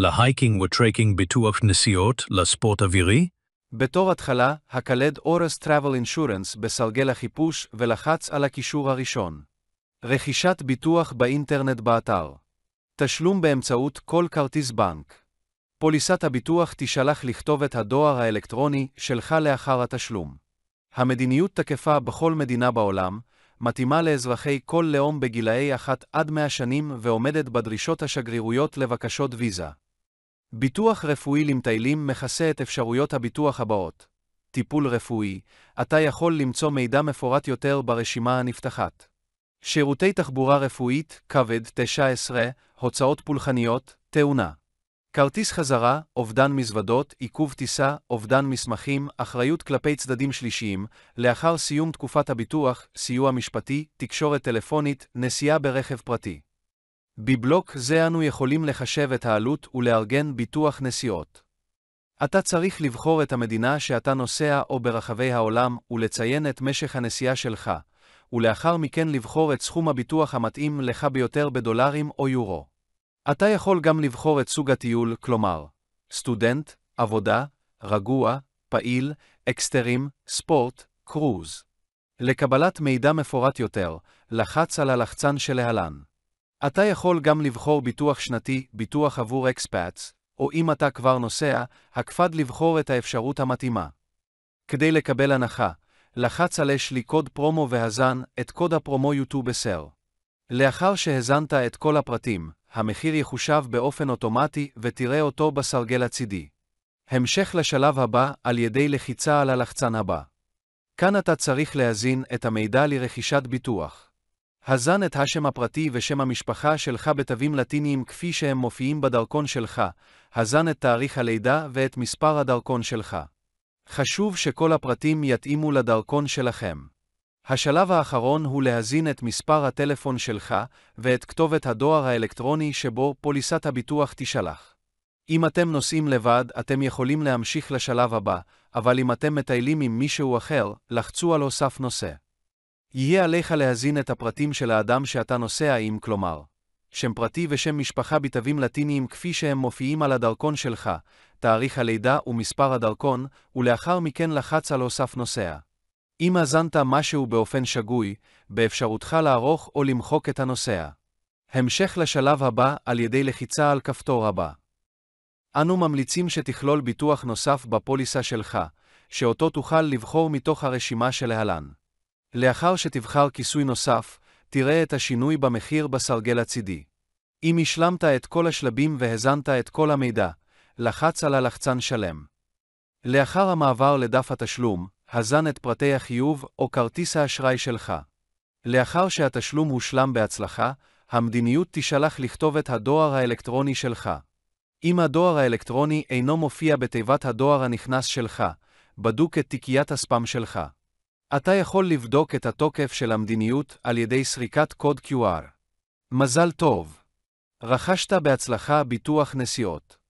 להייקינג וטרייקינג ביטוח נסיעות לספורט אווירי? בתור התחלה, הקלד אורס טראבל אינשורנס בסרגל החיפוש ולחץ על הקישור הראשון. רכישת ביטוח באינטרנט באתר. תשלום באמצעות כל כרטיס בנק. פוליסת הביטוח תישלח לכתובת הדואר האלקטרוני שלך לאחר התשלום. המדיניות תקפה בכל מדינה בעולם, מתאימה לאזרחי כל לאום בגילאי 1 עד 100 שנים ועומדת בדרישות השגרירויות לבקשות ויזה. ביטוח רפואי למטיילים מכסה את אפשרויות הביטוח הבאות. טיפול רפואי, אתה יכול למצוא מידע מפורט יותר ברשימה הנפתחת. שירותי תחבורה רפואית, כבד 19, הוצאות פולחניות, תאונה. כרטיס חזרה, אובדן מזוודות, עיכוב טיסה, אובדן מסמכים, אחריות כלפי צדדים שלישיים, לאחר סיום תקופת הביטוח, סיוע משפטי, תקשורת טלפונית, נסיעה ברכב פרטי. בבלוק זה אנו יכולים לחשב את העלות ולארגן ביטוח נסיעות. אתה צריך לבחור את המדינה שאתה נוסע או ברחבי העולם ולציין את משך הנסיעה שלך, ולאחר מכן לבחור את סכום הביטוח המתאים לך ביותר בדולרים או יורו. אתה יכול גם לבחור את סוג הטיול, כלומר, סטודנט, עבודה, רגוע, פעיל, אקסטרים, ספורט, קרוז. לקבלת מידע מפורט יותר, לחץ על הלחצן שלהלן. אתה יכול גם לבחור ביטוח שנתי, ביטוח עבור אקספאטס, או אם אתה כבר נוסע, הקפד לבחור את האפשרות המתאימה. כדי לקבל הנחה, לחץ על לי קוד פרומו והזן את קוד הפרומו יוטיוב 10. לאחר שהזנת את כל הפרטים, המחיר יחושב באופן אוטומטי ותראה אותו בסרגל הצידי. המשך לשלב הבא על ידי לחיצה על הלחצן הבא. כאן אתה צריך להזין את המידע לרכישת ביטוח. הזן את השם הפרטי ושם המשפחה שלך בתווים לטיניים כפי שהם מופיעים בדרכון שלך, הזן את תאריך הלידה ואת מספר הדרכון שלך. חשוב שכל הפרטים יתאימו לדרכון שלכם. השלב האחרון הוא להזין את מספר הטלפון שלך ואת כתובת הדואר האלקטרוני שבו פוליסת הביטוח תישלח. אם אתם נוסעים לבד, אתם יכולים להמשיך לשלב הבא, אבל אם אתם מטיילים עם מישהו אחר, לחצו על הוסף נושא. יהיה עליך להזין את הפרטים של האדם שאתה נוסע עם, כלומר, שם פרטי ושם משפחה בתווים לטיניים כפי שהם מופיעים על הדרכון שלך, תאריך הלידה ומספר הדרכון, ולאחר מכן לחץ על הוסף נוסע. אם הזנת משהו באופן שגוי, באפשרותך לערוך או למחוק את הנוסע. המשך לשלב הבא על ידי לחיצה על כפתור הבא. אנו ממליצים שתכלול ביטוח נוסף בפוליסה שלך, שאותו תוכל לבחור מתוך הרשימה שלהלן. לאחר שתבחר כיסוי נוסף, תראה את השינוי במחיר בסרגל הצידי. אם השלמת את כל השלבים והזנת את כל המידע, לחץ על הלחצן שלם. לאחר המעבר לדף התשלום, הזן את פרטי החיוב או כרטיס האשראי שלך. לאחר שהתשלום הושלם בהצלחה, המדיניות תישלח לכתובת הדואר האלקטרוני שלך. אם הדואר האלקטרוני אינו מופיע בתיבת הדואר הנכנס שלך, בדוק את תיקיית הספאם שלך. אתה יכול לבדוק את התוקף של המדיניות על ידי סריקת קוד QR. מזל טוב! רכשת בהצלחה ביטוח נסיעות.